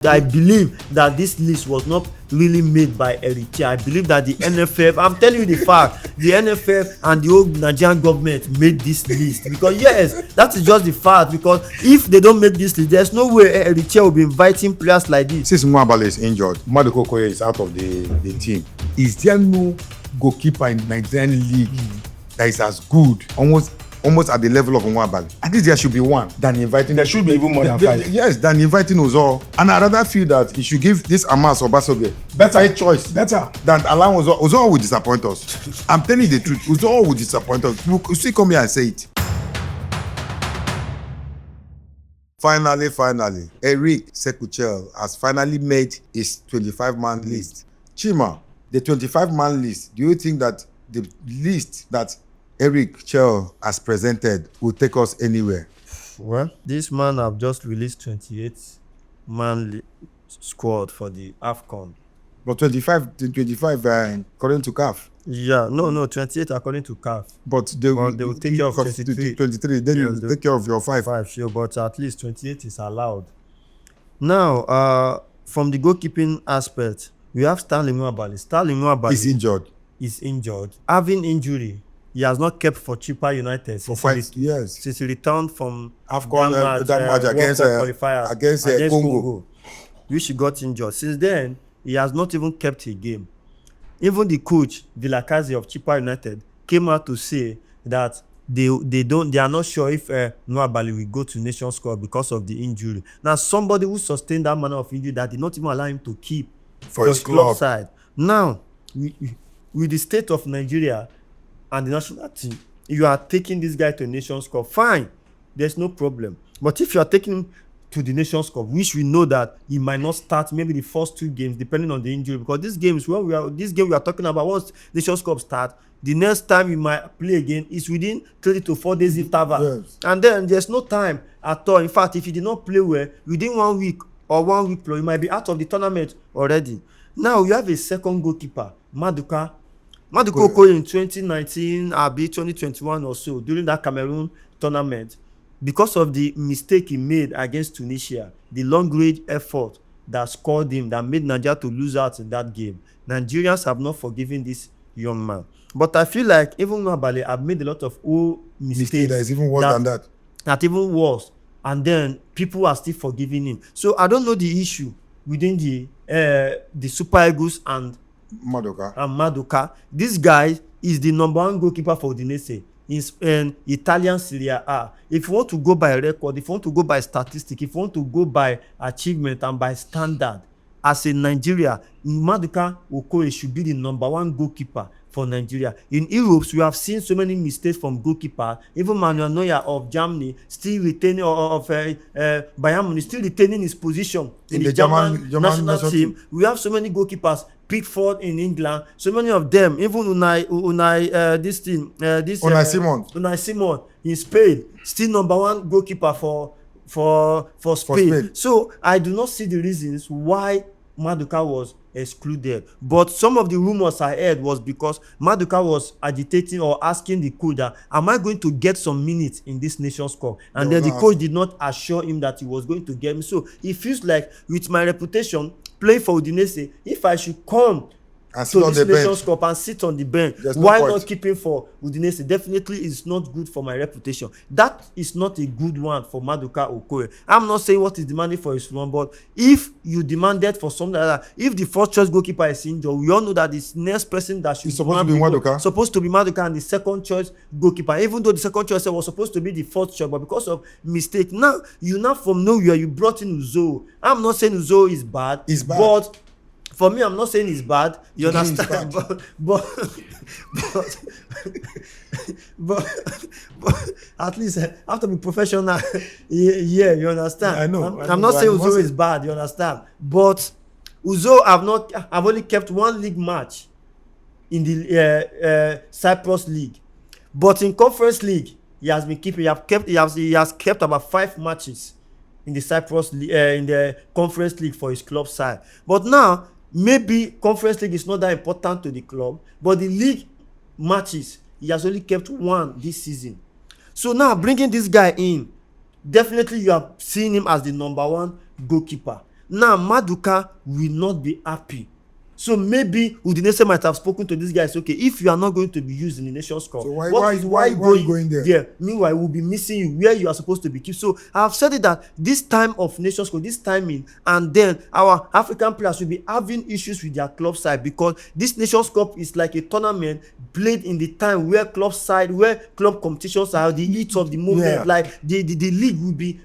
I believe that this list was not really made by Eric. I believe that the NFF, I'm telling you the fact, the NFF and the old Nigerian government made this list. Because yes, that is just the fact. Because if they don't make this list, there's no way Eric will be inviting players like this. Since Nwabali is injured, Maduka Okoye is out of the team. Is there no goalkeeper in the Nigerian league that is as good, almost at the level of Nwabali? At least there should be one than inviting. There should be even more than five. Yes, than inviting Uzo. And I rather feel that he should give this Amas or Basoge better choice. Better than allow Uzo. Uzo will disappoint us. I'm telling you the truth. Uzo will disappoint us. You still come here and say it. Finally, Eric Sekuchel has finally made his 25-man list. Chima, the 25-man list, do you think that the list that Eric Chel has presented will take us anywhere? Well, this man have just released 28-man squad for the AFCON. But 25 according to CAF. Yeah, no, 28 according to CAF. But they will take care of 23. 23, then you take care of your 5. 5, sure, but at least 28 is allowed. Now, from the goalkeeping aspect, we have Stanley Nwabali. Stanley Nwabali is injured. Having injury, he has not kept for Chippa United for 5 years since he returned from AFCON that match against Congo, which he got injured. Since then, he has not even kept a game. Even the coach Vilakazi of Chippa United came out to say that they are not sure if Nwabali will go to Nations Cup because of the injury. Now, somebody who sustained that manner of injury that did not even allow him to keep for his club side. Now, with the state of Nigeria and the national team, you are taking this guy to Nations Cup, fine, there's no problem. But if you are taking him to the Nations Cup, which we know that he might not start maybe the first 2 games depending on the injury, because this game we are talking about, once Nations Cup start, the next time you might play again is within 3 to 4 days interval. Yes. And then there's no time at all. In fact, if you did not play well within 1 week or 1 week plus, you might be out of the tournament already. Now you have a second goalkeeper, Maduka Okoye, in 2019, 2021 or so, during that Cameroon tournament, because of the mistake he made against Tunisia, the long-range effort that scored him, that made Nigeria to lose out in that game, Nigerians have not forgiven this young man. But I feel like even Nwabali have made a lot of old mistakes. That is even worse than that. That even worse. And then people are still forgiving him. So I don't know the issue within the Super Eagles and Maduka. This guy is the number 1 goalkeeper for Udinese in Italian Serie A. If you want to go by record, if you want to go by statistic, if you want to go by achievement and by standard, as a Nigeria, Maduka Okoye should be the number 1 goalkeeper for Nigeria. In Europe, we have seen so many mistakes from goalkeepers. Even Manuel Neuer of Germany still retaining, Bayern Munich still retaining his position in the German national team. We have so many goalkeepers. Pickford in England, so many of them. Even Unai Simon in Spain, still number 1 goalkeeper for Spain. So I do not see the reasons why Maduka was excluded. But some of the rumors I heard was because Maduka was agitating or asking the coach that, am I going to get some minutes in this Nations Cup? And then the coach did not assure him that he was going to get me. So it feels like with my reputation playing for Udinese, if I should come to this Nations Cup and sit on the bench, why not keep him for Udinese? Definitely it's not good for my reputation. That is not a good one for Maduka Okoye. I'm not saying what is demanded for his run, but if you demanded for something like that, if the first choice goalkeeper is injured, we all know that the next person that should supposed to be Maduka, and the second choice goalkeeper, even though the second choice was supposed to be the fourth choice, but because of mistake, now from nowhere you brought in Uzo. I'm not saying Uzo is bad, but for me, I'm not saying it's bad. You understand? But at least I have to be professional. Yeah, you understand? I know. I'm not saying Uzo is bad. You understand? But Uzo I've only kept 1 league match in the Cyprus League, but in Conference League he has been keeping. He has kept about 5 matches in the Cyprus in the Conference League for his club side. But now, maybe Conference League is not that important to the club, but the league matches, he has only kept 1 this season. So now bringing this guy in, definitely you are seeing him as the number 1 goalkeeper. Now Maduka will not be happy. So maybe Udinese might have spoken to these guys. Okay, if you are not going to be used in the Nations Cup, So why are you going there? Yeah, meanwhile we'll be missing you where you are supposed to be kept. So I have said it that this time of Nations Cup, this timing, and then our African players will be having issues with their club side, because this Nations Cup is like a tournament played in the time where club competitions are the heat of the moment. Yeah. Like the league will be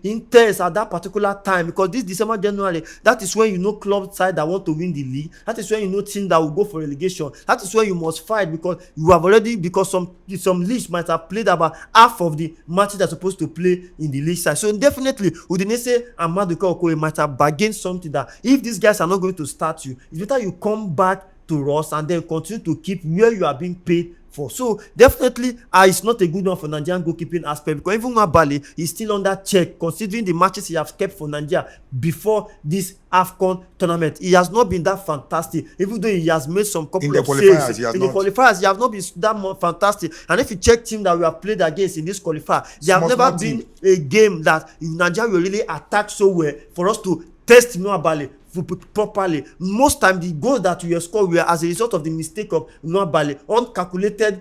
intense at that particular time, because this December, January, that is when you know club side that want to win the league. That is when you know team that will go for relegation. That is when you must fight, because you have already, because some leagues might have played about half of the matches they're supposed to play in the league side. So definitely Udinese and Maduka Okoye might have bargained something that if these guys are not going to start you, it's better you come back to us and then continue to keep where you are being paid for. So definitely it's not a good one for Nigerian goalkeeping aspect, because even Nwabali is still under check considering the matches he has kept for Nigeria before this AFCON tournament. He has not been that fantastic, even though he has made some couple of saves in the qualifiers. He has not been that more fantastic. And if you check team that we have played against in this qualifier, there have never been a game that Nigeria will really attack so well for us to test Nwabali properly. Most time the goals that we score were as a result of the mistake of Nwabali, uncalculated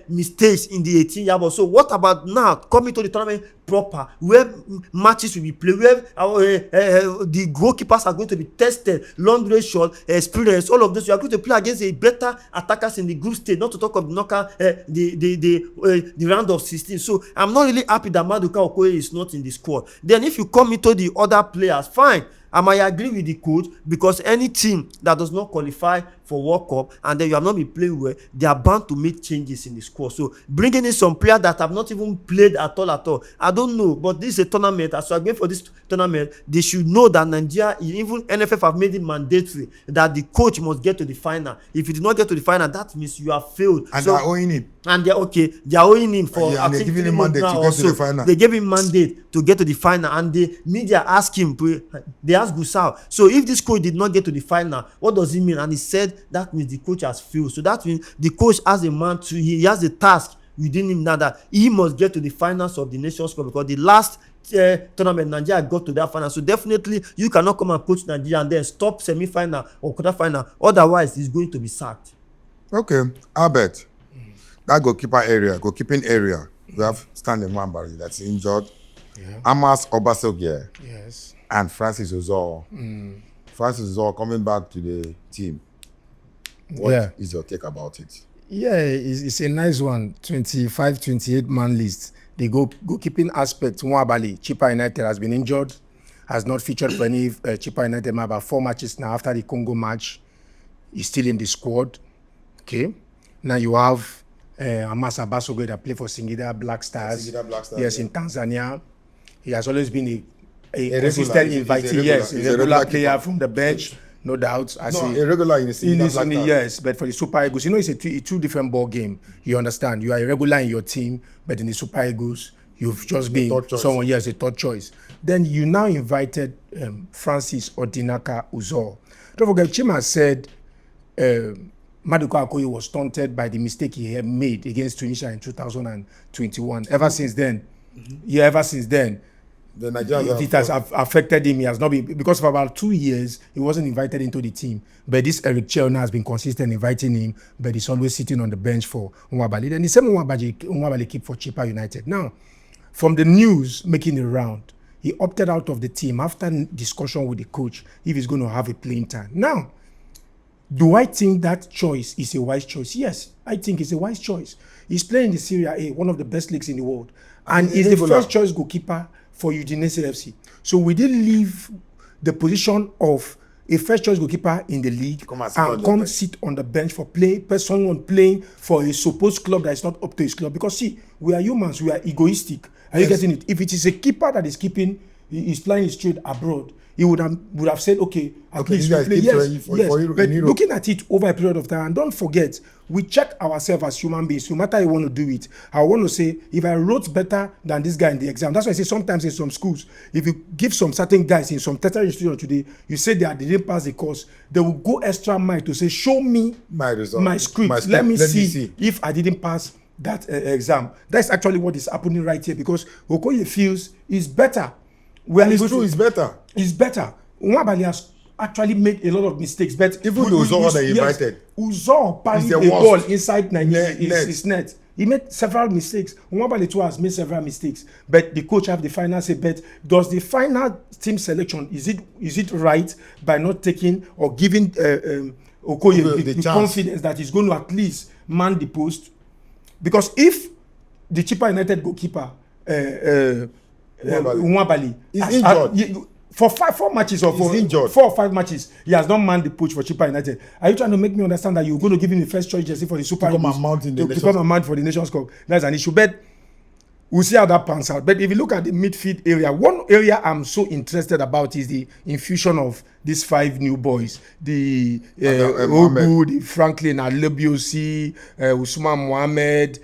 mistakes in the 18-yard box. So what about now coming to the tournament proper, where matches will be played, where the goalkeepers are going to be tested, long range shot, experience, all of this. You are going to play against a better attackers in the group stage, not to talk of the knockout, the round of 16. So I'm not really happy that Maduka Okoye is not in the squad. Then if you come into the other players, fine, I might agree with the coach, because any team that does not qualify for World Cup and then you have not been playing well, they are bound to make changes in the squad. So bringing in some players that have not even played at all, I don't know, but this is a tournament. As we are going for this tournament, they should know that Nigeria, even NFF have made it mandatory that the coach must get to the final. If you did not get to the final, that means you have failed. And they are owing him. And they are owing him for. And they're giving him mandate to get to the final. They gave him mandate to get to the final, and the media asked him. They asked Gusau. So if this coach did not get to the final, what does it mean? And he said that means the coach has failed. So that means the coach has a man to. He has a task within him now that he must get to the finals of the Nations Cup, because the last tournament Nigeria got to that final. So definitely you cannot come and coach Nigeria and then stop semi-final or quarter-final. Otherwise, he's going to be sacked. Okay, Albert. That goalkeeping area, we have Stanley Nwabali that's injured. Yeah. Amas Obasogie. Yes. And Francis Ozor. Francis Ozor coming back to the team. What is your take about it? Yeah, it's a nice one. 25, 28 man list. The goalkeeping aspect, Nwabali, Chippa United has been injured, has not featured for any Chippa United match, about 4 matches now after the Congo match. He's still in the squad. Okay. Now you have Amasa Basogo that played for Singida Black Stars. Yes, in Tanzania. He has always been a consistent invitee. Yes, a regular player from the bench, no doubt. A regular in the Singida Black Stars. Yes, but for the Super Eagles, it's a two different ball game. You understand? You are a regular in your team, but in the Super Eagles, you've just been someone, a third choice. Then you now invited Francis Odinaka Ozor. Don't forget, Chima said Maduka Okoye was taunted by the mistake he had made against Tunisia in 2021. Ever since then, it has affected him. He has not been, because for about 2 years, he wasn't invited into the team. But this Eric Chelna has been consistent inviting him, but he's always sitting on the bench for Nwabali. Then the same Nwabali keep for Chippa United. Now, from the news making the round, he opted out of the team after discussion with the coach if he's going to have a playing time. Now, do I think that choice is a wise choice? Yes, I think it's a wise choice. He's playing in the Serie A, one of the best leagues in the world. And he's the first choice goalkeeper for Udinese FC. So we didn't leave the position of a first choice goalkeeper in the league and come sit on the bench for someone playing for a supposed club that is not up to his club. Because see, we are humans, we are egoistic. Are you getting it? If it is a keeper that is playing straight abroad, he would have said, okay, at least we play. Yes. But looking at it over a period of time, and don't forget, we check ourselves as human beings. No matter how you want to do it, I want to say, if I wrote better than this guy in the exam, that's why I say sometimes in some schools, if you give some certain guys in some tertiary institution today, you say they didn't pass the course, they will go extra mile to say, show me my result, my script. Let me see if I didn't pass that exam. That's actually what is happening right here, because Okoye feels is better we are It's true, it's better. It's better. Nwabali has actually made a lot of mistakes, but Even the Uzor they invited. Uzor parried the the ball worst. inside his net. He made several mistakes. Nwabali too has made several mistakes, but the coach have the final say. But does the final team selection is it right by not taking or giving Okoye the confidence that he's going to at least man the post? Because if the Chippa United goalkeeper Nwabali is injured. For 4 matches or for injured. 4 or 5 matches, he has not manned the poach for Chippa United. Are you trying to make me understand that you're going to give him the first choice jersey for the Super Eagles? To come and mount for the Nations Cup. That's an issue. But we'll see how that pans out. But if you look at the midfield area, one area I'm so interested about is the infusion of these 5 new boys. The Ogu, the Franklin Alebiosi, Usman Mohammed,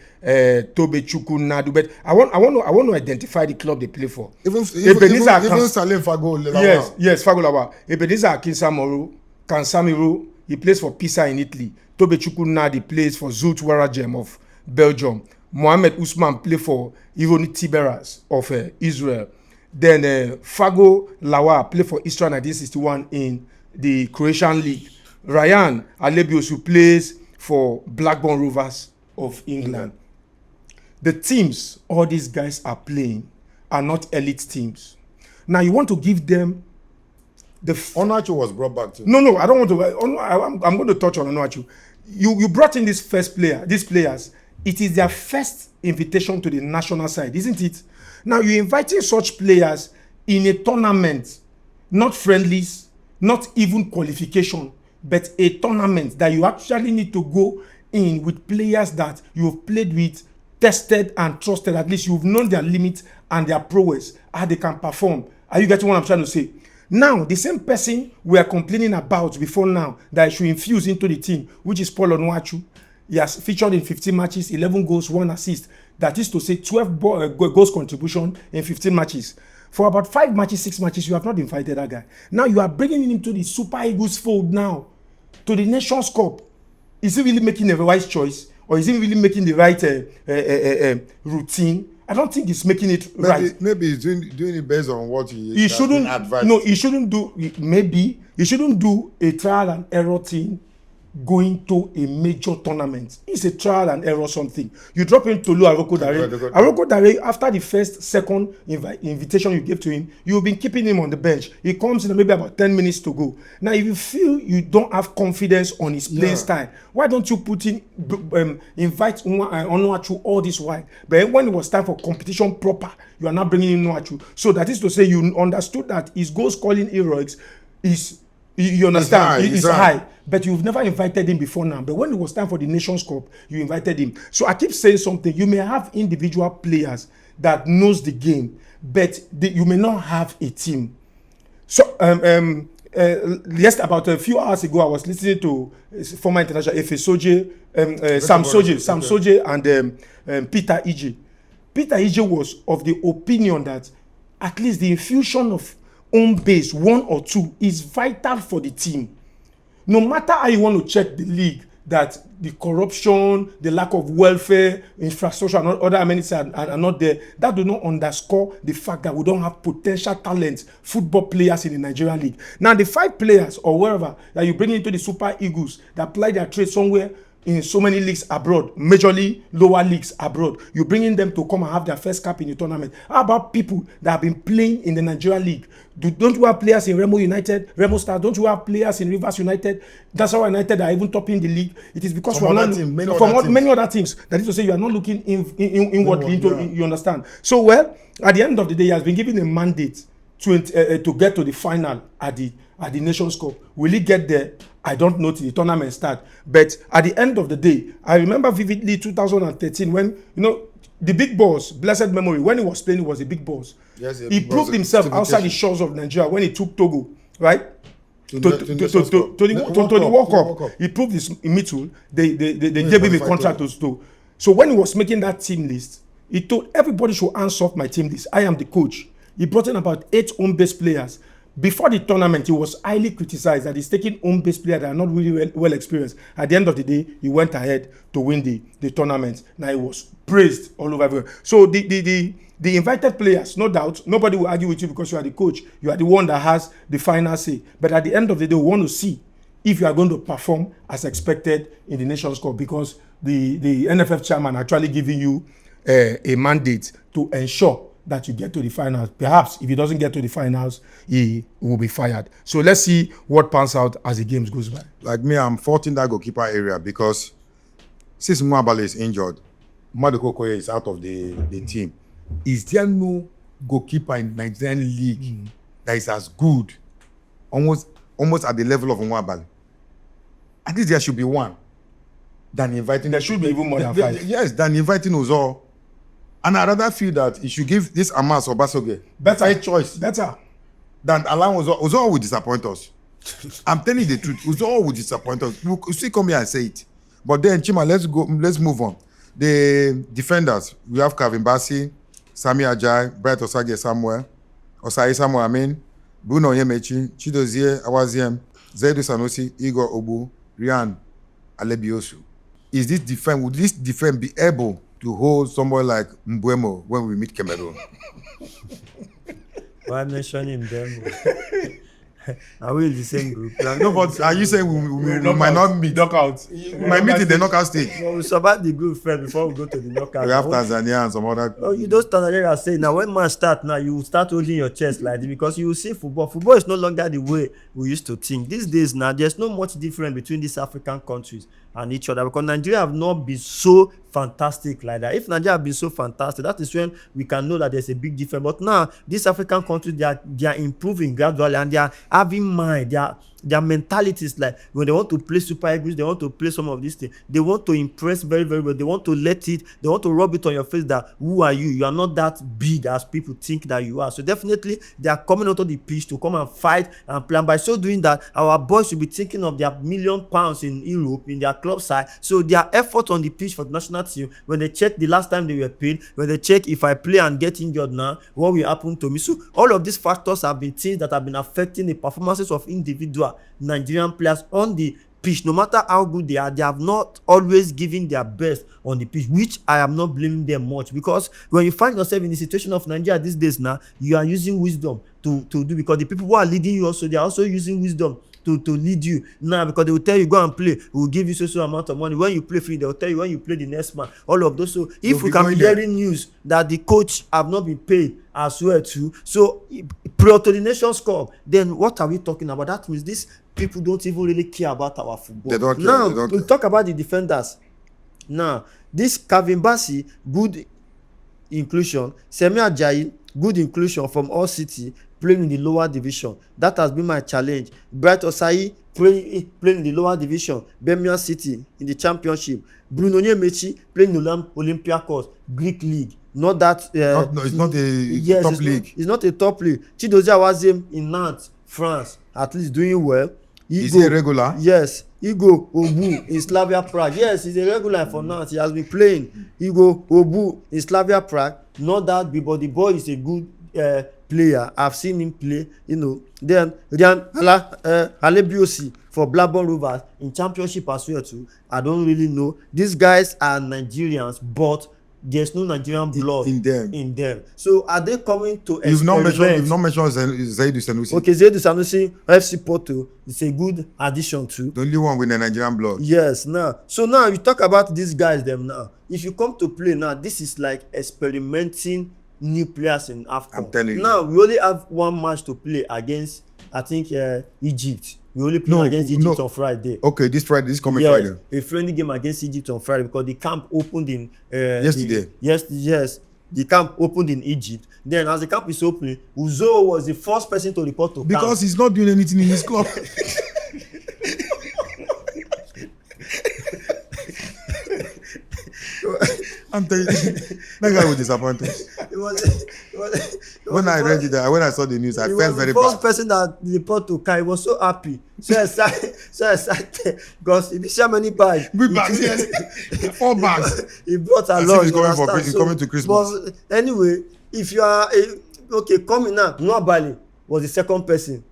Tobe Chukwunadu. But I want to identify the club they play for. Even Salim Fago Lawa. Yes, Fago Lawa. Ebenezer Akinsamoro, Kansamiro, he plays for Pisa in Italy. Tobe Chukwunadu plays for Zult Warajem of Belgium. Mohamed Usman play for Ironi Tiberas of Israel. Then Fago Lawa play for Istra 1961 in the Croatian League. Ryan Alebios who plays for Blackburn Rovers of England. The teams all these guys are playing are not elite teams. Now you want to give them the Onuachu was brought back too. No, I don't want to. I'm going to touch on Onuachu. You brought in these players. It is their first invitation to the national side, isn't it? Now you're inviting such players in a tournament, not friendlies, not even qualification, but a tournament that you actually need to go in with players that you've played with, tested and trusted. At least you've known their limits and their prowess, how they can perform. Are you getting what I'm trying to say? Now, the same person we are complaining about before now that I should infuse into the team, which is Paul Onuachu. He has featured in 15 matches, 11 goals, 1 assist. That is to say 12 goals contribution in 15 matches. For about 5 matches, 6 matches, you have not invited that guy. Now you are bringing him to the Super Eagles fold now, to the Nations Cup. Is he really making a wise choice? Or is he really making the right routine? I don't think he's making it right. Maybe he's doing it based on what he shouldn't advise. No, he shouldn't do. Maybe he shouldn't do a trial and error thing going to a major tournament. It's a trial and error something. You drop in Tolu Aroko Dare. Aroko Dare, after the second invitation you gave to him, you've been keeping him on the bench. He comes in maybe about 10 minutes to go. Now, if you feel you don't have confidence on his playing style, why don't you put in, invite Onuachu all this while? But when it was time for competition proper, you are now bringing in Onuachu. So that is to say, you understood that his goal scoring heroics is, you understand, it's high. But you've never invited him before now. But when it was time for the Nations Cup, you invited him. So I keep saying something. You may have individual players that knows the game, but you may not have a team. So yes, about a few hours ago, I was listening to former international Efe Soje, Sam Soje, and Peter Ije. Peter Ije was of the opinion that at least the infusion of home base 1 or 2 is vital for the team. No matter how you want to check the league, that the corruption, the lack of welfare, infrastructure, and other amenities are not there, that do not underscore the fact that we don't have potential talent, football players in the Nigerian league. Now, the 5 players or wherever that you bring into the Super Eagles that apply their trade somewhere in so many leagues abroad, majorly lower leagues abroad, you bringing them to come and have their first cap in the tournament. How about people that have been playing in the Nigerian league? Don't you have players in Remo United, Remo Stars? Don't you have players in Rivers United? That's how United are even topping the league. It is because we are not many other teams. That is to say, you are not looking inwardly into. You understand? So, well, at the end of the day, he has been given a mandate to get to the final at the Nations Cup. Will he get there? I don't know till the tournament start. But at the end of the day, I remember vividly 2013 when, the big boss, blessed memory, when he was playing, he was a big boss. Yes, he proved himself outside the shores of Nigeria when he took Togo, right? To the World Cup. He proved his mettle. They gave him a contract to. So when he was making that team list, he told everybody should answer off my team list. I am the coach. He brought in about 8 home-based players. Before the tournament, he was highly criticized that he's taking home-based players that are not really well experienced. At the end of the day, he went ahead to win the tournament. Now he was praised all over everywhere. So the The invited players, no doubt, nobody will argue with you because you are the coach. You are the one that has the final say. But at the end of the day, we want to see if you are going to perform as expected in the Nations Cup, because the NFF chairman actually giving you a mandate to ensure that you get to the finals. Perhaps if he doesn't get to the finals, he will be fired. So let's see what pans out as the games goes by. Like me, I'm faulting that goalkeeper area because since Mwabale is injured, Maduko Okoye is out of the team. Is there no goalkeeper in Nigerian league that is as good, almost at the level of Mwabale? At least there should be one. Than inviting. There should be even more than 5. Yes, than inviting Uzo. And I rather feel that he should give this Amas or Basoge Better choice. Better Than allow Uzo. Uzo will disappoint us. I'm telling you the truth. Uzo will disappoint us. You still come here and say it. But then, Chima, let's move on. The defenders, we have Kevin Bassi, Sami Ajay, Bright Osage Samuel, Bruno Yemechi, Chidozie Awaziem, Zaidu Sanusi, Igor Obu, Rian Alebiosu. Would this defense be able to hold someone like Mbuemo when we meet Cameroon? Why mentioning them? Are we in the same group? No, but are you saying we might not meet? knockout? We might meet in the knockout stage. No, we survive the group first before we go to the knockout. We have Tanzania and some other. Oh, you don't stand there and say, now when man start now, you start holding your chest like this because you will see football. Football is no longer the way we used to think. These days now, there's no much difference between these African countries and each other because Nigeria have not been so fantastic like that. If Nigeria have been so fantastic, that is when we can know that there's a big difference. But now, these African countries, they are improving gradually and they are having mind. Their mentalities, like when they want to play Super Eagles, they want to play some of these things. They want to impress very, very well. They want to they want to rub it on your face that who are you? You are not that big as people think that you are. So definitely they are coming out of the pitch to come and fight and play. And by so doing that, our boys should be thinking of their £1 million in Europe in their club side. So their effort on the pitch for the national team, when they check the last time they were paid, when they check if I play and get injured now, what will happen to me? So all of these factors have been things that have been affecting the performances of individual Nigerian players on the pitch. No matter how good they have not always given their best on the pitch, which I am not blaming them much, because when you find yourself in the situation of Nigeria these days now, you are using wisdom to do, because the people who are leading you also, they are also using wisdom to lead you now, because they will tell you go and play, we will give you so amount of money. When you play free, they will tell you when you play the next man, all of those. So if we can be hearing news that the coach have not been paid as well too, so prior to the Nations Cup, then what are we talking about? That means these people don't even really care about our football. They don't care. Now we talk about the defenders. Now this Kevin Bassi, good inclusion. Semi Ajayi, good inclusion from All City, playing in the lower division. That has been my challenge. Bright Osai playing in the lower division. Birmingham City in the championship. Bruno Yemechi playing in Olympiacos, Greek league. Not that. It's not a top league. It's not a top league. Chidozie Awaziem in Nantes, France, at least doing well. Is he a regular? Yes. Igor Obu in Slavia Prague. Yes, he's a regular for Nantes. He has been playing. Igor Obu in Slavia Prague. Not that big, but the boy is a good player. I've seen him play, Then Alebiosi for Blackburn Rovers in championship as well too. I don't really know. These guys are Nigerians, but there's no Nigerian blood in them. So are they coming to experiment? You've not mentioned Zaidu Sanusi. Okay, Zaidu Sanusi, FC Porto, it's a good addition too. The only one with the Nigerian blood. Yes, now. So now you talk about these guys them now. If you come to play now, this is like experimenting new players in AFCON. I'm telling you. Now we only have one match to play against, I think, Egypt. We only play against Egypt on Friday. Okay, this coming Friday. A friendly game against Egypt on Friday, because the camp opened in yesterday. Yes, the camp opened in Egypt. Then as the camp is opening, Uzo was the first person to report to camp. Because he's not doing anything in his club. I'm telling you, that guy will disappoint us. When I saw the news, I felt very bad. The first person that reported to Kai was so happy, so excited, because if you see how many bags, yes, 4 bags. He brought along. He's coming to Christmas. But anyway, if you are coming now, Nwabali was the second person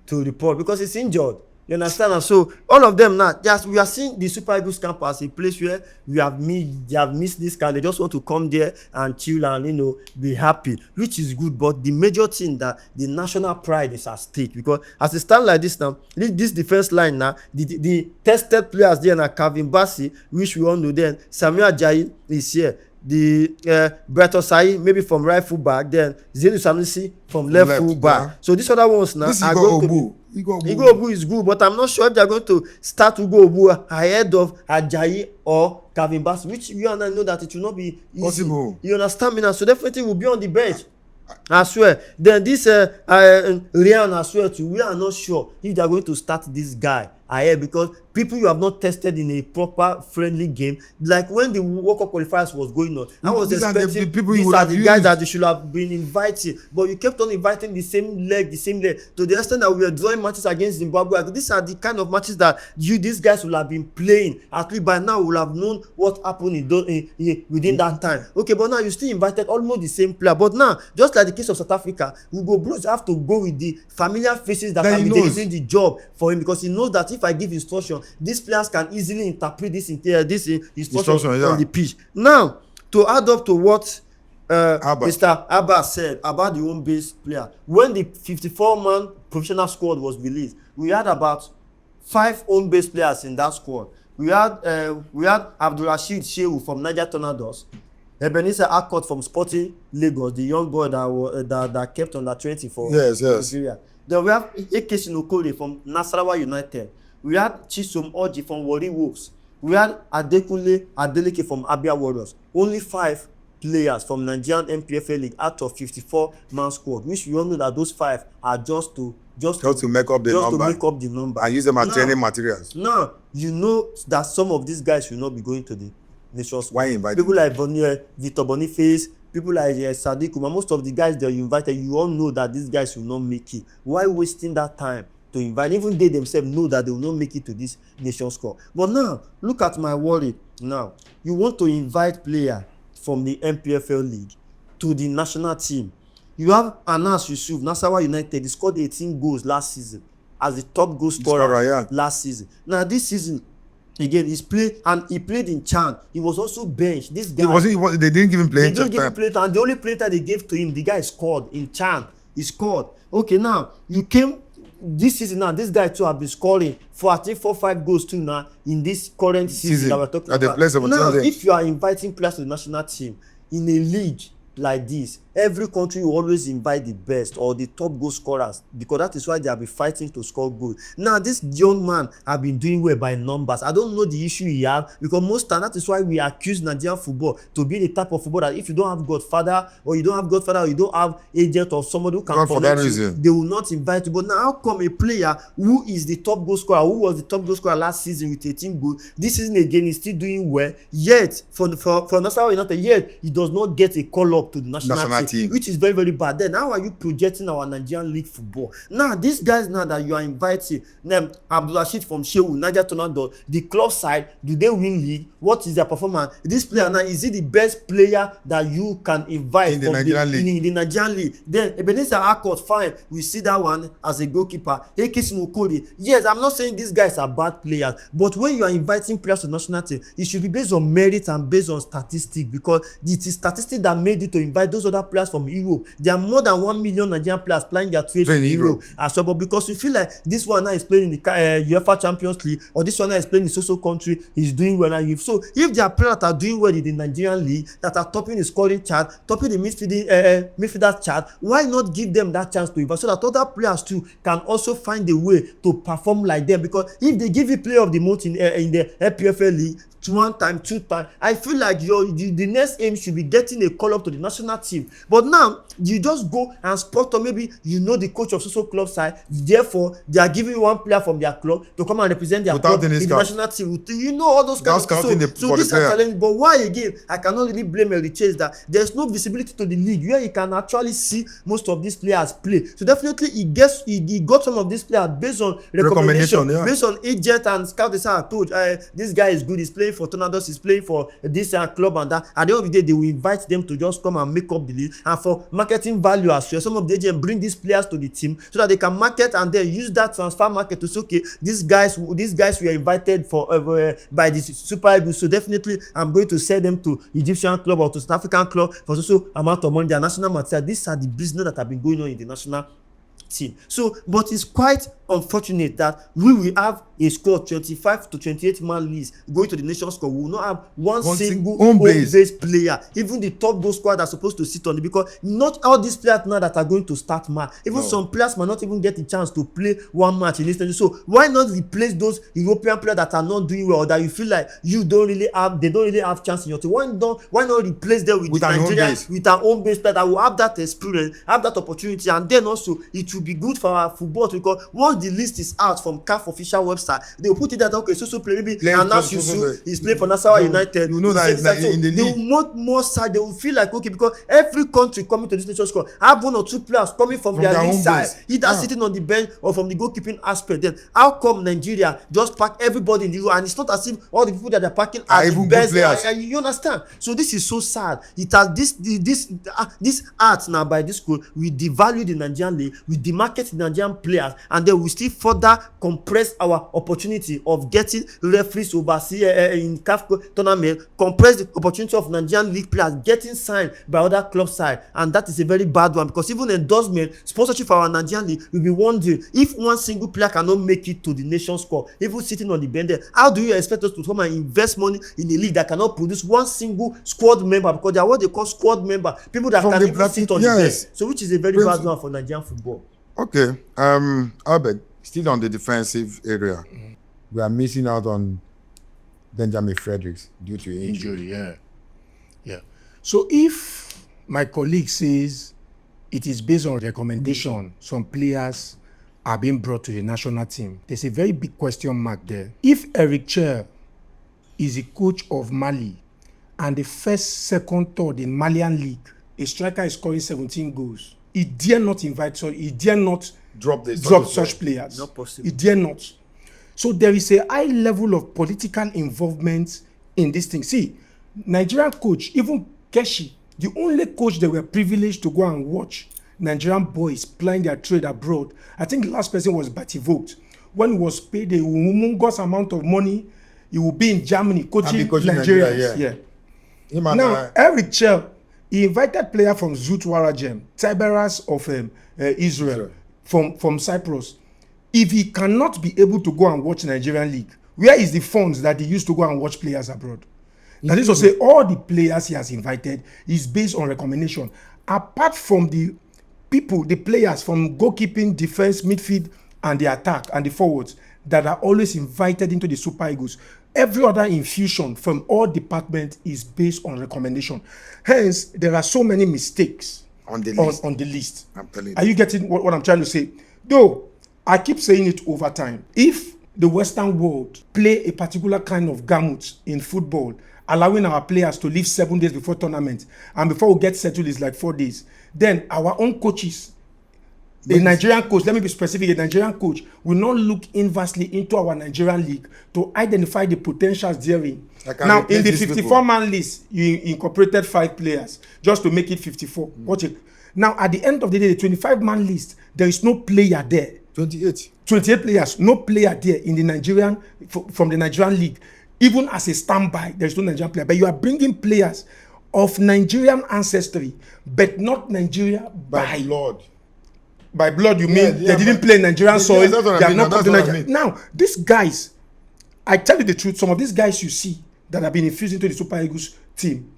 to report because he's injured. You understand? And so all of them now, just we are seeing the Super Eagles camp as a place where they have missed this camp. They just want to come there and chill and be happy, which is good. But the major thing that the national pride is at stake, because as it stands like this now, this defense line now, the tested players there now, Calvin Bassey, which we all know, then Samuel Ajayi is here. The Breton Sai maybe from right full back, then Zenu Sanusi from left full back. Yeah. So these other ones now are going to Igbo Obu is good, but I'm not sure if they're going to start Igbo Obu ahead of Ajayi or Calvin Bass, which you and I know that it will not be easy. Possible. You understand me now? So definitely will be on the bench. I swear. Then this Rian, I swear to you, we are not sure if they are going to start this guy ahead, because people you have not tested in a proper friendly game, like when the World Cup qualifiers was going on, I was expecting these are the guys that they should have been inviting, but you kept on inviting the same leg to the extent that we were drawing matches against Zimbabwe. These are the kind of matches that these guys will have been playing. At least by now we will have known what happened within that time. Okay, but now you still invited almost the same player. But now, just like the case of South Africa, Hugo Broos have to go with the familiar faces that can be doing the job for him, because he knows that if I give instruction, these players can easily interpret this instruction on the pitch. Now, to add up to what Mr. Abba said about the home-based player, when the 54-man professional squad was released, we had about 5 home-based players in that squad. We had Abdulrasheed Shehu from Niger Tornadoes, Ebenezer Akot from Sporting Lagos, the young boy that kept under 20 for Nigeria. Then we have Ekesin Okole from Nasarawa United. We had Chisom Oji from Warri Wolves. We had Adekunle Adeleke from Abia Warriors. Only 5 players from Nigerian MPFL League out of 54-man squad, which we all know that those 5 are just to make up the number and use them as training materials. Now, you know that some of these guys will not be going to the nations. Why invite people like Victor Boniface, people like Sadiq Umar, most of the guys that you invited, you all know that these guys will not make it. Why wasting that time to invite? Even they themselves know that they will not make it to this nations cup. But now, look at my worry. Now, you want to invite player from the MPFL League to the national team. You have Anas Yusuf, Nasarawa United. He scored 18 goals last season as the top goal scorer last season. Now, this season, again, he played in Chan. He was also benched. This guy, they didn't give him playing time. They didn't give him playing time. And the only play that they gave to him, the guy scored in Chan. He scored. Okay, now you came this season. Now this guy too have been scoring for I think 4-5 goals too now in this current season that we're talking about. Now, if you are inviting players to the national team in a league like this, every country will always invite the best or the top goal scorers, because that is why they have been fighting to score goals. Now this young man have been doing well by numbers. I don't know the issue he have, because most time that is why we accuse Nigerian football to be the type of football that if you don't have godfather or you don't have agent or somebody who can connect you, they will not invite you. But now how come a player who is the top goal scorer, who was the top goal scorer last season with 18 goals, this season again is still doing well, yet for Nasarawa United, yet he does not get a call up to the national team, which is very, very bad. Then how are you projecting our Nigerian league football? Now these guys now that you are inviting them, Abdulrasheed from Shehu, Niger Tornadoes, the club side, do they win league? What is their performance? This player now, is he the best player that you can invite in the Nigerian league? In the Nigerian league. Then Ebenezer Akot, fine, we see that one as a goalkeeper. Ekesin Okole, yes, I'm not saying these guys are bad players, but when you are inviting players to the national team, it should be based on merit and based on statistics, because it is statistics that made you to invite those other players from Europe. There are more than 1 million Nigerian players playing their trade in Europe as well, but because you feel like this one now is playing in the UEFA Champions League, or this one now is playing in so country, is doing well. And so if there are players that are doing well in the Nigerian league, that are topping the scoring chart, topping the midfielder chart, why not give them that chance to invite, so that other players too can also find a way to perform like them? Because if they give you player of the month in the LPFL league 1 time, 2 time, I feel like the next aim should be getting a call up to the national team. But now you just go and spot, or maybe you know the coach of social club side, therefore they are giving one player from their club to come and represent their club in the national team. You know all those kinds of things. So this is challenge. But why again? I cannot really blame Elie Chase that there's no visibility to the league where you can actually see most of these players play. So definitely he got some of these players based on recommendation, based on agent and scout. They say, coach, this guy is good, he's playing playing for Tornadoes, he's playing for this club and that. At the end of the day, they will invite them to just come and make up the list. And for marketing value as well, some of the agents bring these players to the team so that they can market and then use that transfer market to say, okay, these guys were invited for by the Super Eagles, so definitely I'm going to sell them to Egyptian club or to South African club for so amount of money. Their national material. These are the business that have been going on in the national team. So, but it's quite unfortunate that we will have a squad 25 to 28 man list going to the Nations Cup. We will not have one single home-based player. Even the top goal squad are supposed to sit on it, because not all these players now that are going to start match. Even some players might not even get a chance to play one match in this stage. So why not replace those European players that are not doing well, or that you feel like they don't really have chance in your team? Why not replace them with Nigerians, with our own base player that will have that experience, have that opportunity, and then also it will be good for our football, because once the list is out from CAF official website, they will put it that okay, so play maybe Anas Yusuf is playing for Nasarawa United. You know that in the league. They will want more side. They will feel like okay, because every country coming to this Nations Cup have one or two players coming from their league side, either sitting on the bench or from the goalkeeping aspect. Then how come Nigeria just pack everybody in the row, and it's not as if all the people that they're packing are the best players. You understand? So this is so sad. It has this art now by this school. We devalue the Nigerian league, we demarket the Nigerian players, and then we still further compress our opportunity of getting referees overseas in CAF tournament, compress the opportunity of Nigerian league players getting signed by other club side, and that is a very bad one, because even endorsement sponsorship for our Nigerian league will be wondering if one single player cannot make it to the Nations Cup, even sitting on the bench there. How do you expect us to come and invest money in a league that cannot produce one single squad member, because they are what they call squad member, people that can even sit on the bench. So which is a very bad one for Nigerian football. Okay, Albert, still on the defensive area, we are missing out on Benjamin Fredericks due to injury. Yeah. So if my colleague says it is based on recommendation, some players are being brought to the national team, there's a very big question mark there. If Eric Cher is a coach of Mali, and the first, second, third in Malian league, a striker is scoring 17 goals, he dare not he dare not drop such players. Not possible. He dare not. So there is a high level of political involvement in this thing. See, Nigerian coach, even Keshi, the only coach that were privileged to go and watch Nigerian boys plying their trade abroad, I think the last person was Bativogt. When he was paid a humongous amount of money, he will be in Germany coaching Nigerians. Now, Eric Cher, he invited player from Zut Warajem, Tiberias of Israel, from Cyprus. If he cannot be able to go and watch Nigerian league, where is the funds that he used to go and watch players abroad? That is to say, all the players he has invited is based on recommendation. Apart from the people, the players from goalkeeping, defense, midfield, and the attack, and the forwards, that are always invited into the Super Eagles, every other infusion from all departments is based on recommendation. Hence, there are so many mistakes on the list. I'm telling you. Are you getting what I'm trying to say? Though, I keep saying it over time. If the Western world play a particular kind of gamut in football, allowing our players to leave 7 days before tournament, and before we get settled is like 4 days, then our own coaches, a Nigerian coach, let me be specific, a Nigerian coach will not look inversely into our Nigerian league to identify the potentials therein. Now, in the 54-man list, you incorporated 5 players just to make it 54. Watch it. Now, at the end of the day, the 25-man list, there is no player there. 28 players, no player there in the Nigerian, from the Nigerian league. Even as a standby, there is no Nigerian player. But you are bringing players of Nigerian ancestry, but not Nigeria by blood. By blood, you mean they didn't play Nigerian soil? They are not coming to Nigeria. Now, these guys, I tell you the truth, some of these guys you see that have been infused into the Super Eagles team,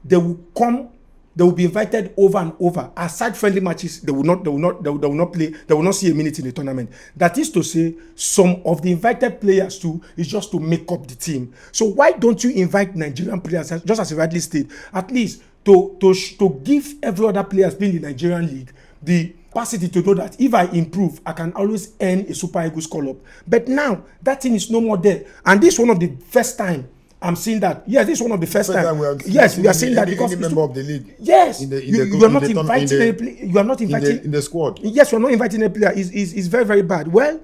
they will come, they will be invited over and over. Aside friendly matches, they will not play, they will not see a minute in the tournament. That is to say, some of the invited players too is just to make up the team. So why don't you invite Nigerian players, just as you rightly stated, at least to give every other players playing in the Nigerian league the capacity to know that if I improve, I can always earn a Super Eagles call-up. But now, that thing is no more there. And this is one of the first time I'm seeing that. Yes, this is one of the first time. Yes, we are seeing that because any member of the league. Yes, you are not inviting a player. You are not inviting in the squad. Yes, you are not inviting a player. Is very, very bad. Well,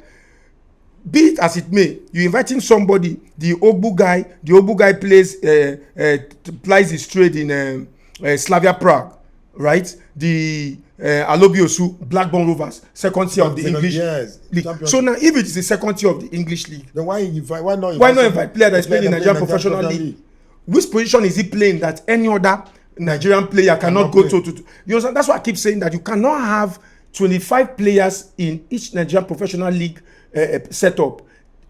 be it as it may, you inviting somebody, the Ogbu guy plies his trade in Slavia Prague, right? The Alobiosu Blackburn Rovers, second tier of the English league. Champions. So now, if it is the second tier of the English league, Then why not invite player that is playing in Nigerian professional league? Which position is he playing that any other Nigerian player cannot go to? You know, that's why I keep saying that you cannot have 25 players in each Nigerian professional league setup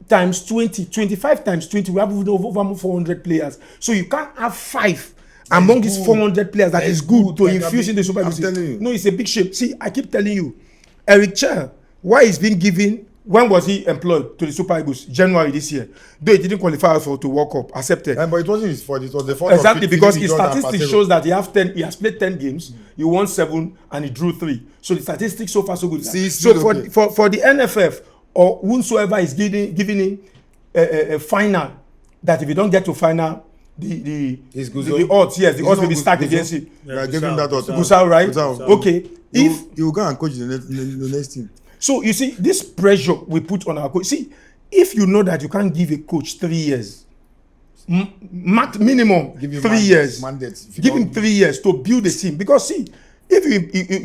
times 20. 25 times 20, we have over 400 players. So you can't have 5 among these 400 players that is good to infuse in the Super League. No, it's a big shape. See, I keep telling you, Eric Cher, why he's been given, when was he employed to the Super Eagles? January this year. Though he didn't qualify to World Cup, accepted. But it wasn't his fault. It was the fault exactly, of because his statistics shows that he has played 10 games, he won 7 and he drew 3. So the statistics so far so good. So for the NFF or whomsoever is giving him a final, that if you don't get to final, the odds will be stacked against him. Yeah, giving that odds. Gusau, right? Okay. If you go and coach the next team. So you see, this pressure we put on our coach. See, if you know that you can't give a coach 3 years, minimum 3 years, give him 3 years to build a team. Because see, if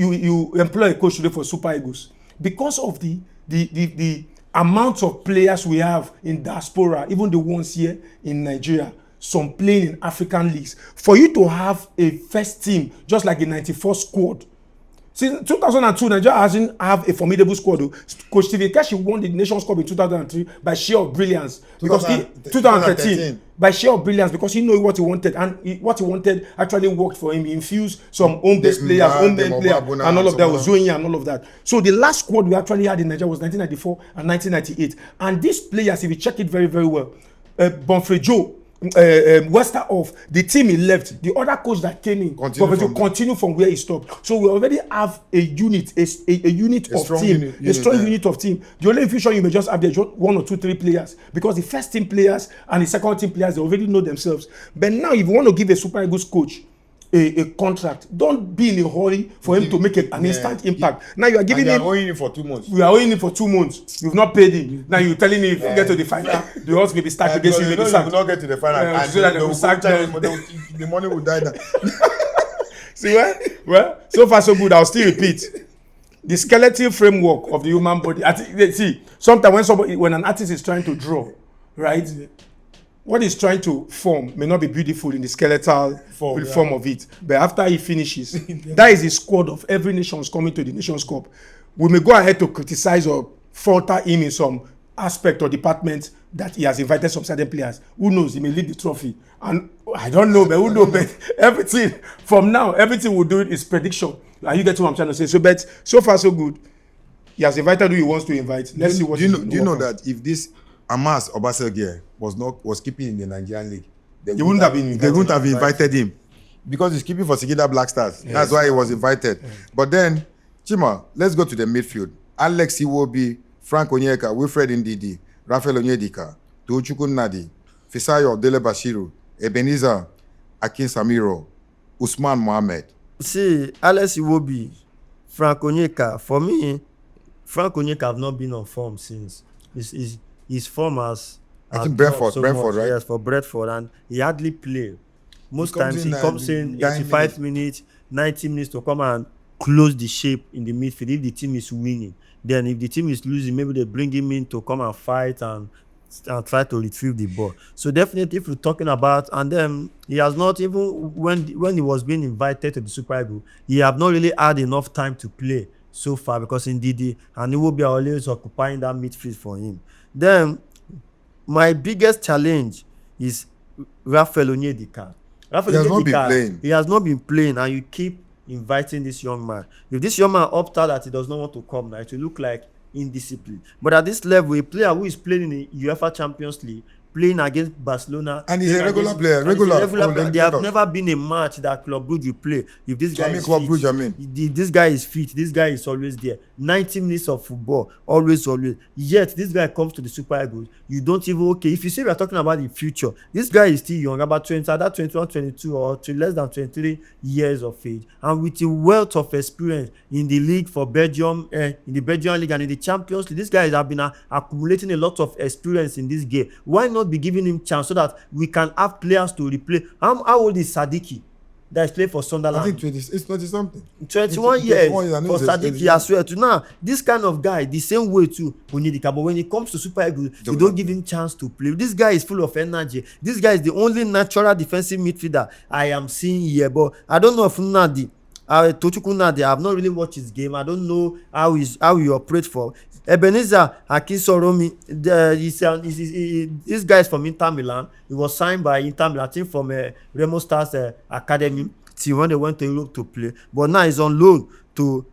you employ a coach today for Super Eagles, because of the amount of players we have in diaspora, even the ones here in Nigeria, some playing in African leagues, for you to have a first team just like the 94 squad. Since 2002, Nigeria hasn't have a formidable squad. Coach Steve Keshi won the Nations Cup in 2003 by sheer brilliance. Because 2013 by sheer brilliance, because he knew what he wanted, and what he wanted actually worked for him. He infused some home-based players, home-based players, and all of that was Zoe and all of that. So the last squad we actually had in Nigeria was 1994 and 1998. And these players, if you check it very, very well, Bonfrejo, Westerhoff, the team he left, the other coach that came in continue from where he stopped. So we already have a unit, a unit of team, a strong unit of team. The only infusion you may just have there is 1 or 2, 3 players, because the first team players and the second team players, they already know themselves. But now, if you want to give a Super Eagles coach a contract, don't be in a hurry for him to make an instant impact. Now you are giving him. Owing him for 2 months. We are owing him for 2 months. You've not paid him. Now you're telling me if you get to the final, the odds may be stacked against you. You will not get to the final. So that they will sack the money will die down. See, well, so far so good. I'll still repeat. The skeletal framework of the human body. See, sometimes when an artist is trying to draw, right? What he's trying to form may not be beautiful in the skeletal form of it, but after he finishes, that is the squad of every nation coming to the Nations Cup. We may go ahead to criticize or falter him in some aspect or department that he has invited some certain players. Who knows? He may lead the trophy. And I don't know, but who knows? But everything, from now, everything we'll do is prediction. And you get what I'm trying to say. So, but so far, so good. He has invited who he wants to invite. Let's see what do you know that if this Amas Obasogie was keeping in the Nigerian league, they wouldn't have invited him, because he's keeping for Singida Black Stars. Yes. That's why he was invited. Yeah. But then, Chima, let's go to the midfield. Alex Iwobi, Frank Onyeka, Wilfred Ndidi, Raphael Onyedika, Tochukwu Nnadi, Fisayo Dele Bashiru, Ebenezer Akin Samiro, Usman Mohammed. See, Alex Iwobi, Frank Onyeka, for me, Frank Onyeka have not been on form since. His form has I think Brentford, right? Yes, for Brentford, and he hardly play. Most times he comes in 85 minutes, 90 minutes to come and close the shape in the midfield. If the team is winning, then if the team is losing, maybe they bring him in to come and fight and try to retrieve the ball. So definitely, if we're talking about, and then he has not, even when he was being invited to the Super Eagles, he have not really had enough time to play so far, because indeed, and he will be always occupying that midfield for him. Then my biggest challenge is Raphael Onyedika. He has not been playing, and you keep inviting this young man. If this young man opts out that he does not want to come, now it will look like indiscipline. But at this level, a player who is playing in the UEFA Champions League, playing against Barcelona. And he's a regular against- player, and he's a regular. regular Oh, player. then There have get never been a match that Club Brugge will play. If this guy is Club fit, Brugge, this guy is fit. This guy is always there. 90 minutes of football, always. Yet this guy comes to the Super Eagles. You don't even If you say we are talking about the future, this guy is still young, about 21, 22, or to less than 23 years of age, and with a wealth of experience in the league for Belgium, in the Belgian league and in the Champions League. This guy has been accumulating a lot of experience in this game. Why not be giving him chance so that we can have players to replay? How old is Sadiki that is playing for Sunderland? I think 20, it's 20 something. 21 years I know for it's Sadiki as well. To now, this kind of guy, the same way too, we need the car. But when it comes to Super Eagles, you don't give him chance to play. This guy is full of energy. This guy is the only natural defensive midfielder I am seeing here. But I don't know if Nadi, Tochukwu Nadi, I have not really watched his game. I don't know how he operates for. Ebenezer Akinsoromi, this guy is from Inter Milan. He was signed by Inter Milan, I think from Remo Stars Academy till when they went to Europe to play. But now he's on loan to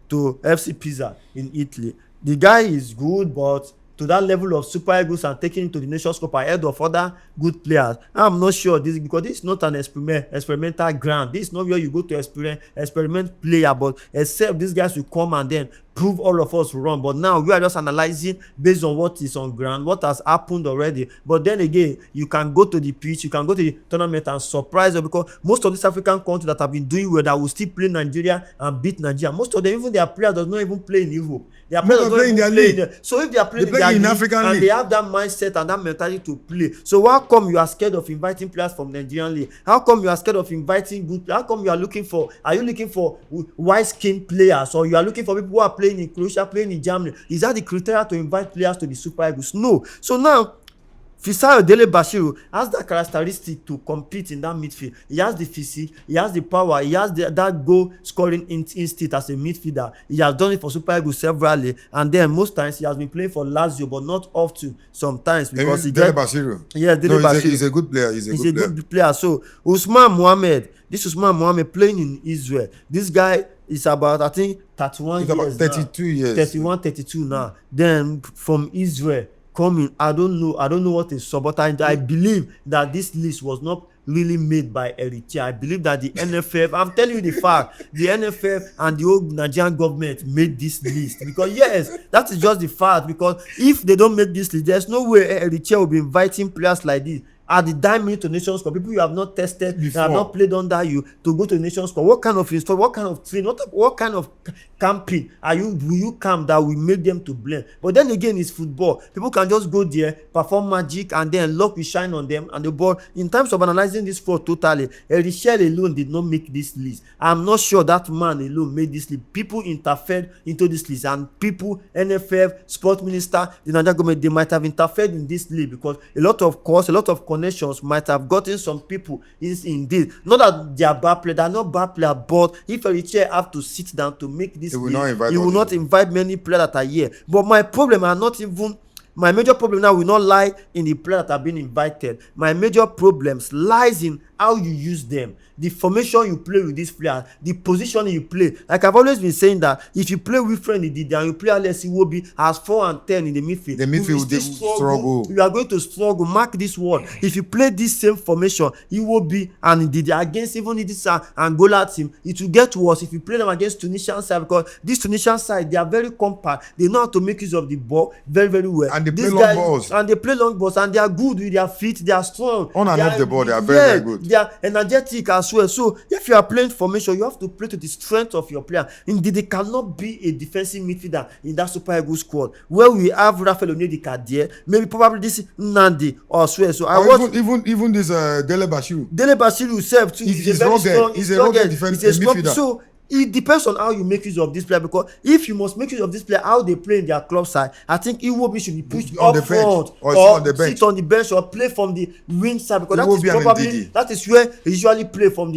FC Pisa in Italy. The guy is good, but to that level of Super Eagles and taking him to the Nations Cup ahead of other good players, I'm not sure because this is not an experimental ground. This is not where you go to experiment player, but except these guys will come and then prove all of us wrong. But now we are just analyzing based on what is on ground, what has happened already. But then again, you can go to the pitch, you can go to the tournament and surprise them, because most of these African countries that have been doing well, that will still play Nigeria and beat Nigeria, most of them, even their players does not even play in Europe. Their players does not even play in their, so if they are playing in their league African and league, they have that mindset and that mentality to play, so how come you are scared of inviting players from Nigerian league? How come you are scared of inviting good? How come you are looking for white-skinned players, or you are looking for people who are playing in Croatia, playing in Germany? Is that the criteria to invite players to the Super Eagles? No. So now Fisayo Dele Bashiru has that characteristic to compete in that midfield. He has the physique, he has the power, he has that goal scoring instinct as a midfielder. He has done it for Super Eagles severally, and then most times he has been playing for Lazio, but not often. Sometimes because Dele Bashiru. Yeah, Dele Bashiru. He's a good player. He's a good player. So Usman Mohammed playing in Israel. This guy is about, I think, 31 years. About 32 now. years. 31, 32 now. Then from Israel coming, I don't know what is so, but I believe that this list was not really made by Eritrea. I believe that the NFF, I'm telling you the fact, the NFF and the old Nigerian government made this list, because yes, that is just the fact. Because if they don't make this list, there's no way Eritrea will be inviting players like this at the diamond to Nations Cup, people you have not tested, that have not played under you, to go to Nations Cup. What kind of install, what kind of training, what kind of camping will you camp that will make them to blend? But then again, it's football. People can just go there, perform magic, and then luck will shine on them and the ball. In terms of analyzing this sport totally, Richel alone did not make this list. I'm not sure that man alone made this list. People interfered into this list, and people, NFF, sports minister, the Nigerian government, they might have interfered in this list, because a lot of course, a lot of connections might have gotten some people in this. Not that they are bad players, they are not bad players, but if Richel have to sit down to make this list, he will not invite many players that are here. But my major problem now will not lie in the players that have been invited. My major problems lies in how you use them, the formation you play with these players, the position you play. Like I've always been saying, that if you play with friend Ididi and you play Alessi Iwobi as 4 and 10 in the midfield, will struggle. You are going to struggle. Mark this word. If you play this same formation, Iwobi and Ididi against even Idisa and Angola team, it will get worse if you play them against Tunisian side, because this Tunisian side, they are very compact. They know how to make use of the ball very, very well. And they play long balls. And they play long balls, and they are good with their feet. They are strong. On and off the ball, they are very, very good. They are energetic as well. So if you are playing formation, you have to play to the strength of your player. Indeed, they cannot be a defensive midfielder in that Super Eagles squad where we have Rafael Onyedika there, maybe probably this Nandi or so. So even this Dele Bashiru. Dele Bashiru himself too. He's a rugged defensive midfielder. So it depends on how you make use of this player, because if you must make use of this player how they play in their club side, I think Iwobi should be pushed on up the front bench, or sit on the bench or play from the wing side, because that is where he usually play from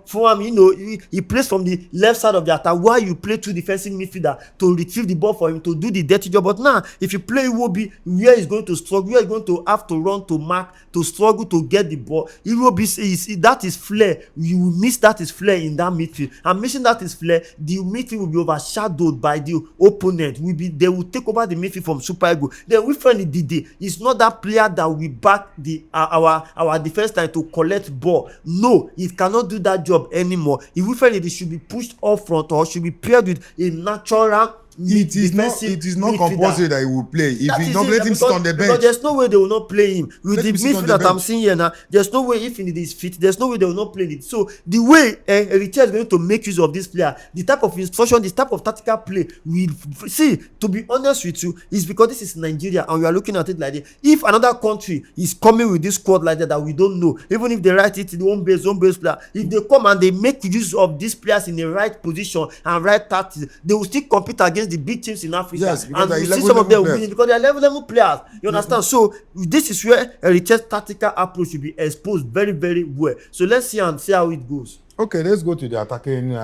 Fulham. You know, he plays from the left side of the attack, while you play two defensive midfielder to retrieve the ball for him to do the dirty job. But now if you play Iwobi, where he's going to struggle, where he's going to have to run, to mark, to struggle to get the ball, Iwobi is that is flair. You will miss that is flair flair in that midfield, and missing that his flair, the midfield will be overshadowed by the opponent. They will take over the midfield from Super Eagles. Then Wilfred Ndidi is not that player that will back our defense line to collect ball. No, he cannot do that job anymore. If Wilfred Ndidi should be pushed up front or should be paired with a natural it is not compulsory that he will play. If he's not, let him sit on the bench. Because there's no way they will not play him with the midfield that I'm seeing here now. There's no way if Ndidi is fit, there's no way they will not play it. So the way Eritrea is going to make use of this player, the type of instruction, this type of tactical play, we see. To be honest with you, is because this is Nigeria and we are looking at it like this. If another country is coming with this squad like that we don't know, even if they write it in the home base player, if they come and they make use of these players in the right position and right tactics, they will still compete against the big teams in Africa. Yes, and you see some of them winning because they are level players. You understand? So this is where Eritrea's tactical approach will be exposed very, very well. So let's see how it goes. Okay, let's go to the attacking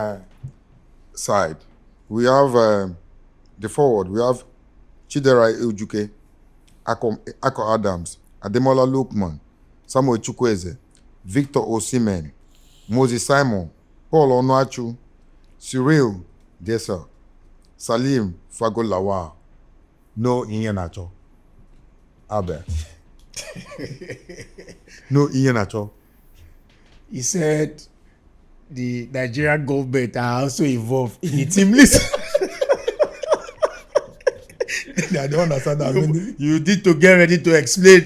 side. We have the forward. We have Chidera Ejuke, Ako Adams, Ademola Lookman, Samuel Chukwueze, Victor Osimhen, Moses Simon, Paul Onuachu, Cyril Dessau, Salim Fagolawa, no Iheanacho. Abe. No Iheanacho. He said the Nigerian government are also involved in the team list. I don't understand that. You need to get ready to explain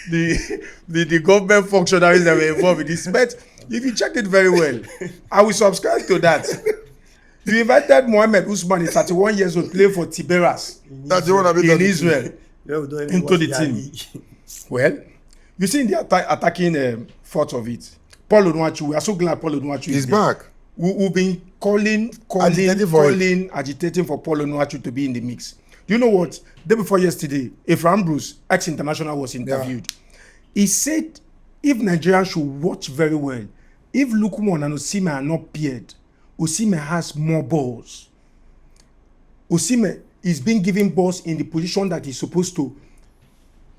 the government functionaries that were involved in this. But if you check it very well, I will subscribe to that. You invited Mohamed Usman, 31 years old, playing for Tiberas in Israel, into the team. Well, you see in the attacking thought of it, Paul Onuachu, we are so glad Paul Onuachu is back. We've been agitating for Paul Onuachu to be in the mix. Do you know what? Day before yesterday, Ephraim Bruce, ex-international, was interviewed. Yeah. He said if Nigerians should watch very well, if Lukman and Osimhen are not paired, Osimhen has more balls. Osimhen is being given balls in the position that he's supposed to,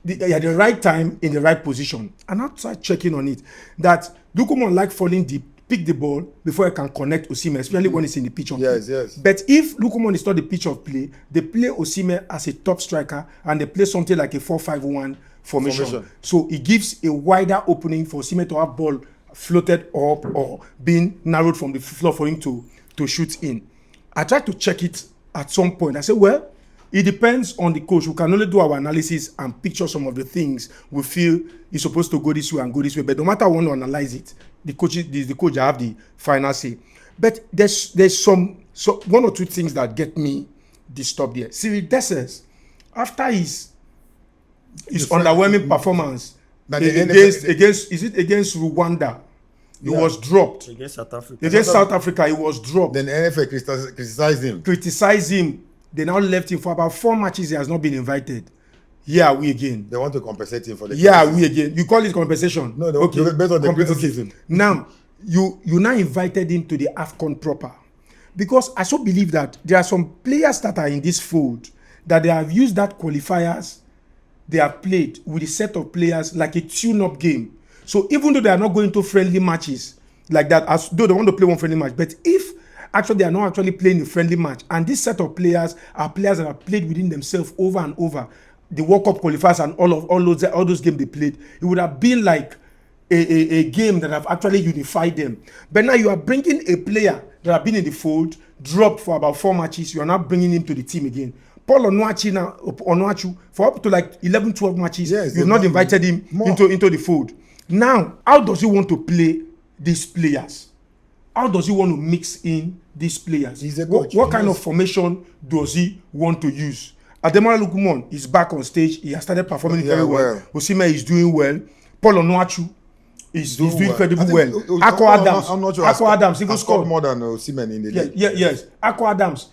at the right time, in the right position. And outside checking on it, that Lukman like falling deep, pick the ball before he can connect Osimhen, especially when it's in the pitch of play. Yes. But if Lukman is not the pitch of play, they play Osimhen as a top striker and they play something like a 4-5-1 formation. So it gives a wider opening for Osimhen to have ball floated up or being narrowed from the floor for him to shoot in. I tried to check it at some point. I said, well, it depends on the coach. We can only do our analysis and picture some of the things we feel is supposed to go this way and go this way. But no matter how we want to analyze it, the coach have the final say. But there's some one or two things that get me disturbed here. Cyril Dessau, after his underwhelming performance against Rwanda, he was dropped. Against South Africa, he was dropped. Then NFL criticized him. They now left him for about 4 matches. He has not been invited. Yeah, we again. They want to compensate him for the. Yeah, we again. You call it compensation? No, okay. Based on the criticism. Now, you now invited him to the AFCON proper, because I so believe that there are some players that are in this fold that they have used that qualifiers. They have played with a set of players like a tune-up game. So even though they are not going to friendly matches like that, as though they want to play one friendly match, but if actually they are not actually playing a friendly match, and this set of players are players that have played within themselves over and over, the World Cup qualifiers and all those games they played, it would have been like a game that have actually unified them. But now you are bringing a player that have been in the fold, dropped for about 4 matches, you are now bringing him to the team again. Paul Onuachu, for up to like 11-12 matches, you've not invited him into the fold. Now, how does he want to play these players? How does he want to mix in these players? What kind of formation does he want to use? Ademola Lookman is back on stage. He has started performing very well. Osimhen is doing well. Paul Onuachu is doing incredibly well. Ako Adams even scored more than Osimhen in the league. Yes. Ako Adams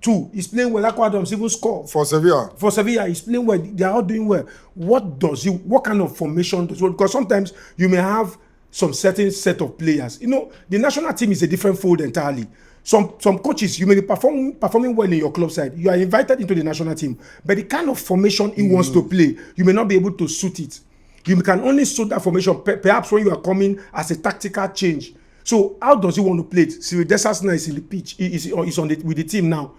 too. He's playing well. Ako Adams even scored for Sevilla. He's playing well. They are all doing well. What kind of formation does he? Because sometimes you may have some certain set of players. You know, the national team is a different fold entirely. Some coaches, you may be performing well in your club side. You are invited into the national team, but the kind of formation he wants to play, you may not be able to suit it. You can only suit that formation perhaps when you are coming as a tactical change. So how does he want to play it? Cyril Dessers now is in the pitch. He's on with the team now.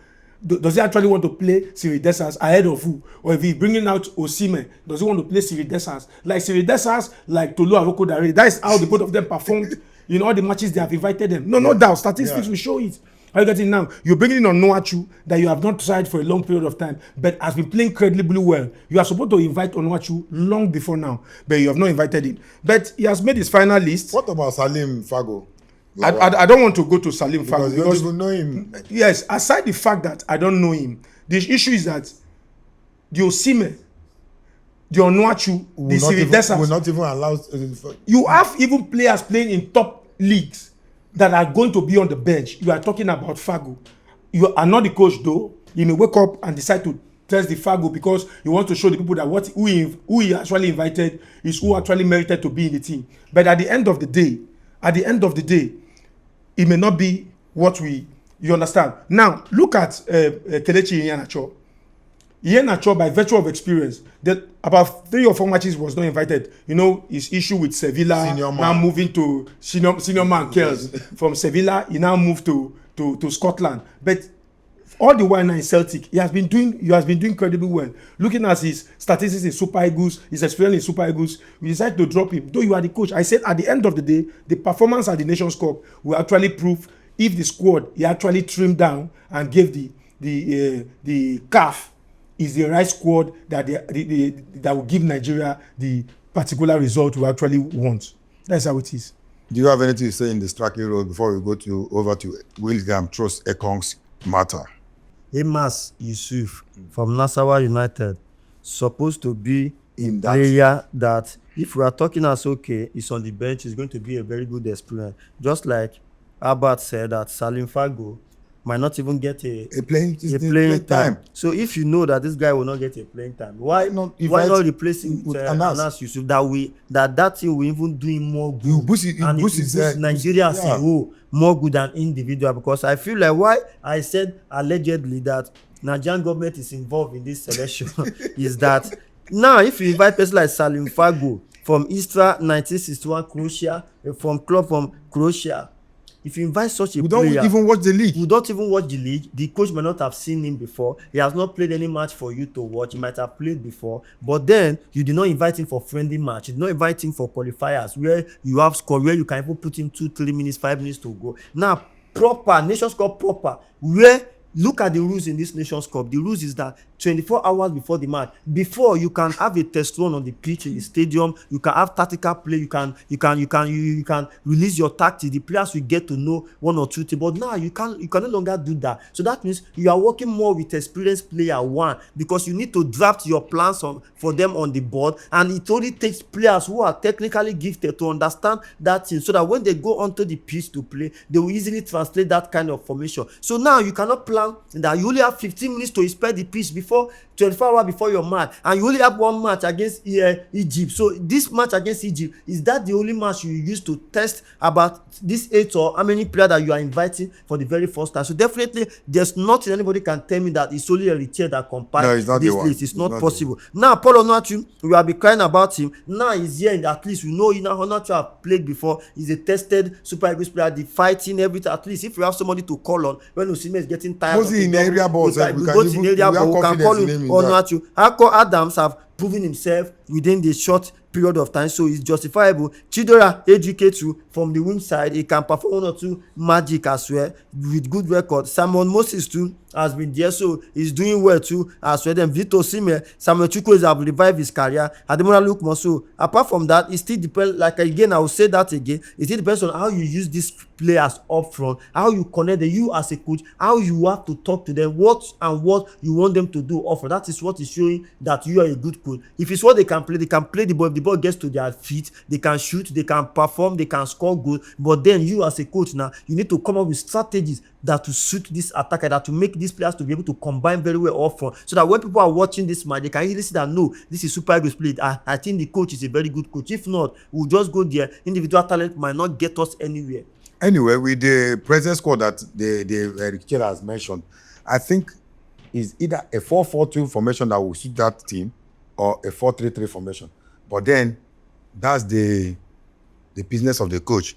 Does he actually want to play Cyril Dessers ahead of who? Or if he's bringing out Osimhen, does he want to play Cyril Dessers? Like Cyril Dessers, like Tolu Arokodare. That is how the both of them performed in all the matches they have invited them. No doubt. Statistics will show it. Are you getting now? You're bringing in on Onuachu that you have not tried for a long period of time, but has been playing incredibly well. You are supposed to invite Onuachu long before now, but you have not invited him. But he has made his final list. What about Salim Fago? I don't want to go to Salim Fago because you don't even know him. Yes, aside the fact that I don't know him, the issue is that the Osimhen, the Onuachu, the Cyril Dessers will not even allow. You have even players playing in top leagues that are going to be on the bench. You are talking about Fago. You are not the coach though. You may wake up and decide to test the Fago because you want to show the people that who he actually invited is who actually merited to be in the team. But at the end of the day, it may not be what you understand. Now, look at Kelechi Iheanacho. Iheanacho, by virtue of experience, that about 3 or 4 matches was not invited. You know, his issue with Sevilla, now moving to senior man Kells. From Sevilla, he now moved to Scotland. But all the while now in Celtic, he has been doing incredibly well. Looking at his statistics in Super Eagles, his experience in Super Eagles, we decided to drop him. Though you are the coach, I said at the end of the day, the performance at the Nations Cup will actually prove if the squad he actually trimmed down and gave the CAF is the right squad that that will give Nigeria the particular result we actually want. That's how it is. Do you have anything to say in the striking role before we go over to William Trust Ekong's matter? Emas Yusuf from Nasarawa United supposed to be in that player that if we are talking as okay, is on the bench, is going to be a very good experience. Just like Albert said that Salim Fago might not even get a playing time. So if you know that this guy will not get a playing time, why not replacing with Anas Yusuf that thing will even do him more good it boosts Nigeria as a whole more good than individual? Because I feel like why I said allegedly that Nigerian government is involved in this selection is that now if you invite person like Salim Fago from Istra 1961 Croatia, from Croatia, if you invite such a player, we don't even watch the league. You don't even watch the league. The coach might not have seen him before. He has not played any match for you to watch. He might have played before, but then you did not invite him for friendly match. You did not invite him for qualifiers where you have score, where you can even put him 2-3 minutes, 5 minutes to go. Now, proper Nations Cup proper, where look at the rules in this Nations Cup. The rules is that 24 hours before the match, before you can have a test run on the pitch in the stadium, you can have tactical play, you can release your tactics. The players will get to know one or two things. But now you can no longer do that. So that means you are working more with experienced player one, because you need to draft your plans for them on the board, and it only takes players who are technically gifted to understand that thing, so that when they go onto the pitch to play, they will easily translate that kind of formation. So now you cannot plan that you only have 15 minutes to inspect the pitch before 24 hours before your match, and you only have one match against Egypt. So this match against Egypt, is that the only match you use to test about this 8 or how many players that you are inviting for the very first time? So definitely there's nothing anybody can tell me that it's only a retail that compiles this list. It's not possible. Now Paul Onuachu, we have been crying about him. Now he's here, and at least we know Onuachu have played before. He's a tested Super Eagles player, the fighting everything. At least if you have somebody to call on when Osimhen is getting tired, in area balls, we can call him Onuachu. Akko Adams have proven himself within the short period of time, so it's justifiable. Chidera Ejiketu from the wing side, he can perform 1 or 2 magic as well with good record. Simon Moses too has been there, so he's doing well too as well. Then Victor Osimhen, Samuel Chukwueze have revived his career. Ademola Lookman. So apart from that, it still depends. Like again, I will say that again. It still depends on how you use these players up front, how you connect them. You as a coach, how you have to talk to them, what you want them to do up front. That is what is showing that you are a good coach. If it's what they can play the ball. If the ball gets to their feet, they can shoot, they can perform, they can score goals. But then you as a coach now, you need to come up with strategies that to suit this attacker, that to make these players to be able to combine very well up front, so that when people are watching this match, they can easily see that no, this is Super Eagles play. I think the coach is a very good coach. If not, we'll just go there. Individual talent might not get us anywhere. Anyway, with the present squad that the Eric Chela has mentioned, I think is either a 4-4-2 formation that will suit that team, or a 4-3-3 formation. But then that's the business of the coach.